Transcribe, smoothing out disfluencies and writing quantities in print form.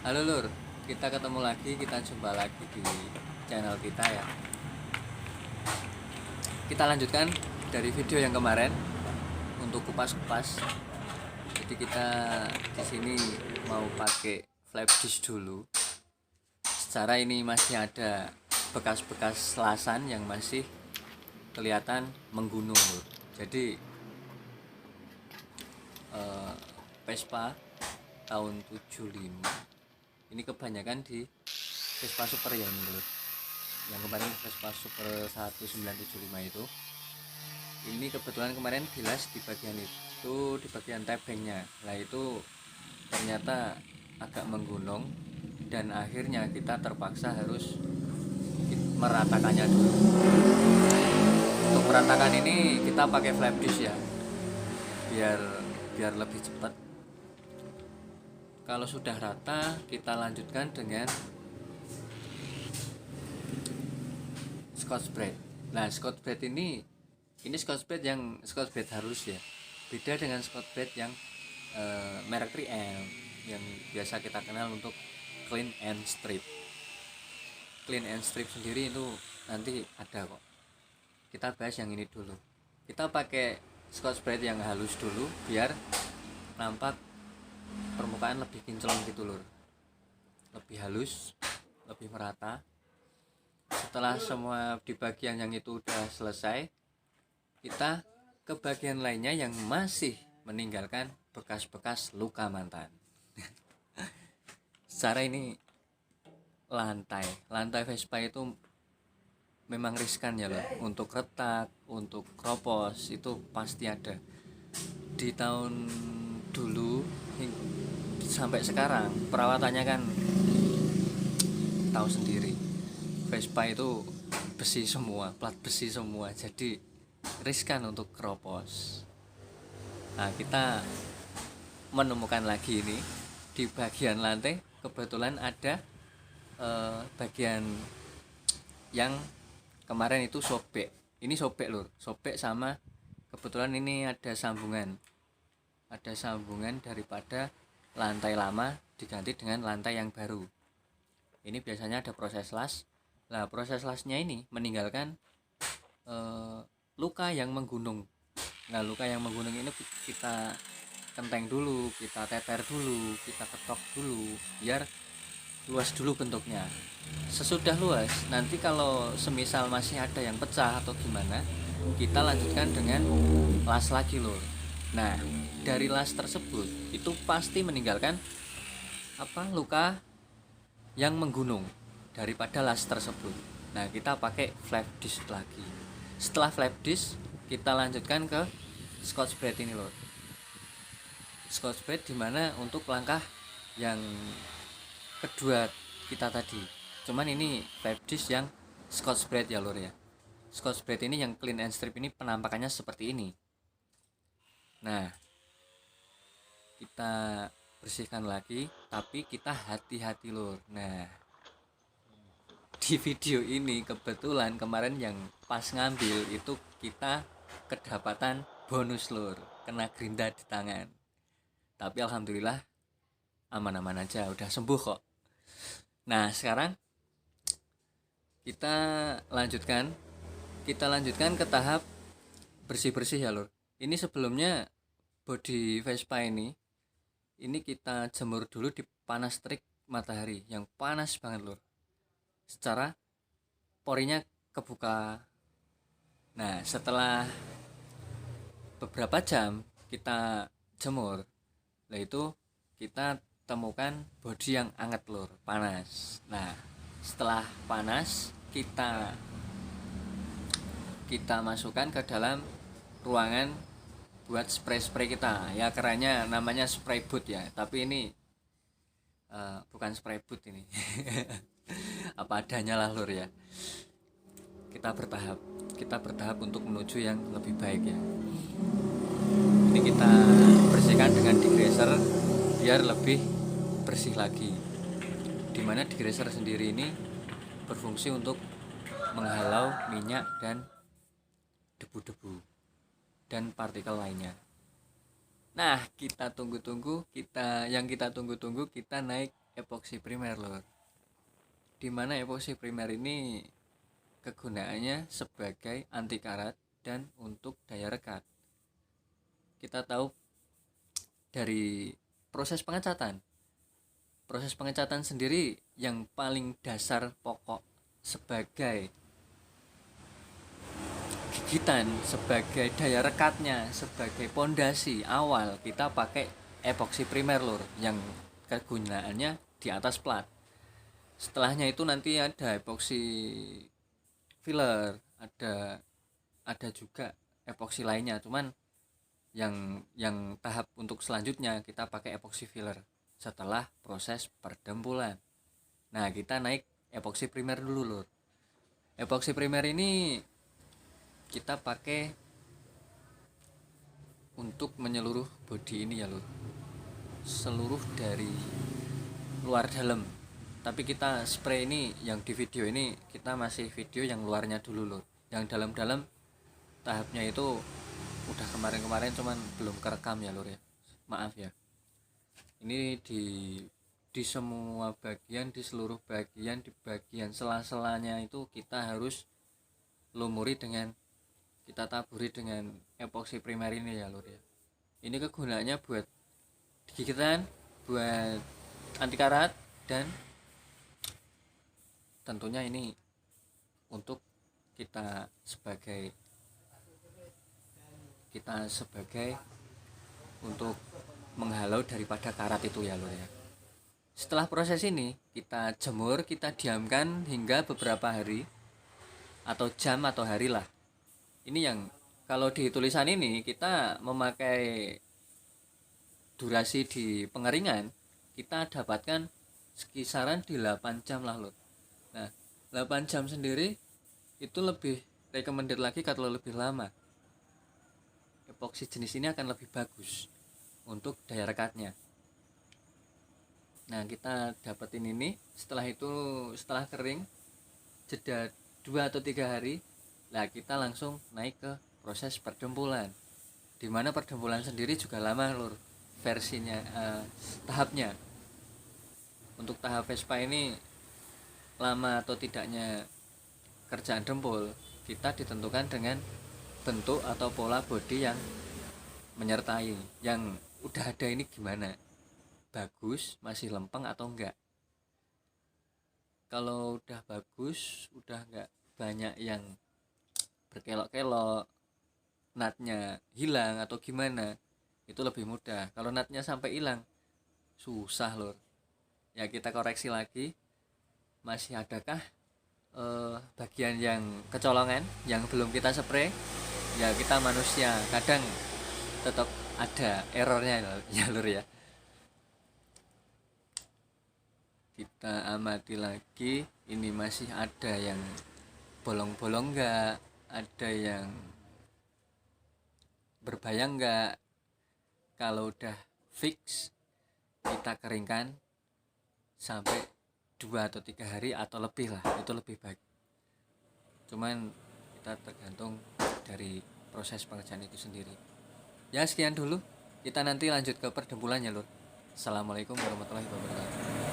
Halo Lur, kita ketemu lagi, kita jumpa lagi di channel kita ya. Kita lanjutkan dari video yang kemarin untuk kupas-kupas. Jadi kita di sini mau pakai flap disk dulu. Secara ini masih ada bekas-bekas lasan yang masih kelihatan menggunung Lur. Jadi Vespa tahun 75 ini kebanyakan di Vespa Super ya ini Lur. Yang kemarin Vespa Super 1975 itu, ini kebetulan kemarin bilas di bagian itu, di bagian tebengnya. Nah itu ternyata agak menggunung dan akhirnya kita terpaksa harus meratakannya dulu. Untuk meratakan ini kita pakai flap disk ya, biar biar lebih cepat. Kalau sudah rata, kita lanjutkan dengan Scotch Brite. Nah, Scotch Brite ini Scotch Brite yang Scotch Brite halus ya. Beda dengan Scotch Brite yang merek 3M yang biasa kita kenal untuk clean and strip. Clean and strip sendiri itu nanti ada kok. Kita bahas yang ini dulu. Kita pakai Scotch Brite yang halus dulu biar nampak permukaan lebih kinclong gitu lur. Lebih halus, lebih merata. Setelah semua di bagian yang itu udah selesai, kita ke bagian lainnya yang masih meninggalkan bekas-bekas luka mantan. Secara ini lantai Vespa itu memang riskan ya loh, untuk retak, untuk kropos itu pasti ada. Di tahun dulu sampai sekarang perawatannya kan tahu sendiri, Vespa itu besi semua, plat besi semua, jadi riskan untuk keropos. Nah kita menemukan lagi ini di bagian lantai, kebetulan ada bagian yang kemarin itu sobek. Ini sobek lur, sobek sama kebetulan ini ada sambungan daripada lantai lama diganti dengan lantai yang baru. Ini biasanya ada proses las. Nah proses lasnya ini meninggalkan luka yang menggunung. Nah luka yang menggunung ini kita kenteng dulu, kita teter dulu, kita ketok dulu biar luas dulu bentuknya. Sesudah luas, nanti kalau semisal masih ada yang pecah atau gimana, kita lanjutkan dengan las lagi lur. Nah dari las tersebut itu pasti meninggalkan luka yang menggunung daripada las tersebut. Nah kita pakai flap disk lagi. Setelah flap disk kita lanjutkan ke Scotch Brite ini loh. Scotch Brite dimana untuk langkah yang kedua kita tadi. Cuman ini flap disk yang Scotch Brite ya lor ya. Scotch Brite ini yang clean and strip ini penampakannya seperti ini. Nah kita bersihkan lagi, tapi kita hati-hati lor. Nah di video ini kebetulan kemarin yang pas ngambil itu kita kedapatan bonus lur, kena gerinda di tangan. Tapi alhamdulillah aman-aman aja, udah sembuh kok. Nah sekarang kita lanjutkan ke tahap bersih-bersih ya lur. Ini sebelumnya bodi Vespa ini kita jemur dulu di panas terik matahari yang panas banget lur. Secara porinya kebuka. Nah setelah beberapa jam kita jemur, lah itu kita temukan bodi yang anget lur, panas. Nah setelah panas kita masukkan ke dalam ruangan buat spray kita. Ya kerennya namanya spray boot ya, tapi ini bukan spray boot ini. Apa adanya lah lur ya. Kita bertahap untuk menuju yang lebih baik ya. Ini kita bersihkan dengan degreaser biar lebih bersih lagi. Dimana degreaser sendiri ini berfungsi untuk menghalau minyak dan debu-debu dan partikel lainnya. Nah kita tunggu-tunggu, kita naik epoksi primer lur. Dimana epoksi primer ini kegunaannya sebagai anti karat dan untuk daya rekat. Kita tahu dari proses pengecatan. Proses pengecatan sendiri yang paling dasar pokok sebagai gigitan, sebagai daya rekatnya, sebagai pondasi awal kita pakai epoksi primer lur yang kegunaannya di atas plat. Setelahnya itu nanti ada epoksi filler, ada juga epoksi lainnya, cuman yang tahap untuk selanjutnya kita pakai epoksi filler setelah proses perdempulan. Nah, kita naik epoksi primer dulu lur. Epoksi primer ini kita pakai untuk menyeluruh body ini ya lur, seluruh dari luar dalam. Tapi kita spray ini yang di video ini kita masih video yang luarnya dulu lur. Yang dalam-dalam tahapnya itu udah kemarin-kemarin cuman belum kerekam ya lur ya, maaf ya. Ini di semua bagian, di seluruh bagian, di bagian sela-selanya itu kita harus lumuri dengan, kita taburi dengan epoksi primer ini ya lur ya. Ini kegunaannya buat gigitan, buat anti karat, dan tentunya ini untuk kita sebagai untuk menghalau daripada karat itu ya lur ya. Setelah proses ini kita jemur, kita diamkan hingga beberapa hari atau jam atau hari lah. Ini yang kalau di tulisan ini kita memakai durasi di pengeringan kita dapatkan sekisaran di 8 jam lah lur. Nah, 8 jam sendiri itu lebih recommended lagi kalau lebih lama. Epoksi jenis ini akan lebih bagus untuk daya rekatnya. Nah, kita dapetin ini, setelah itu setelah kering jeda 2 atau 3 hari, nah kita langsung naik ke proses perdempulan. Dimana perdempulan sendiri juga lama lur versinya, tahapnya. Untuk tahap Vespa ini lama atau tidaknya kerjaan dempul kita ditentukan dengan bentuk atau pola bodi yang menyertai. Yang udah ada ini gimana, bagus, masih lempeng atau enggak. Kalau udah bagus, udah enggak banyak yang berkelok-kelok, natnya hilang atau gimana, itu lebih mudah. Kalau natnya sampai hilang susah lur ya, kita koreksi lagi masih adakah bagian yang kecolongan yang belum kita spray. Ya kita manusia kadang tetap ada errornya ya lur ya. Kita amati lagi, ini masih ada yang bolong-bolong enggak, ada yang berbayang enggak. Kalau udah fix kita keringkan sampai 2 atau 3 hari atau lebih lah, itu lebih baik. Cuman kita tergantung dari proses pengerjaan itu sendiri. Ya sekian dulu, kita nanti lanjut ke perdempulannya lur. Assalamualaikum warahmatullahi wabarakatuh.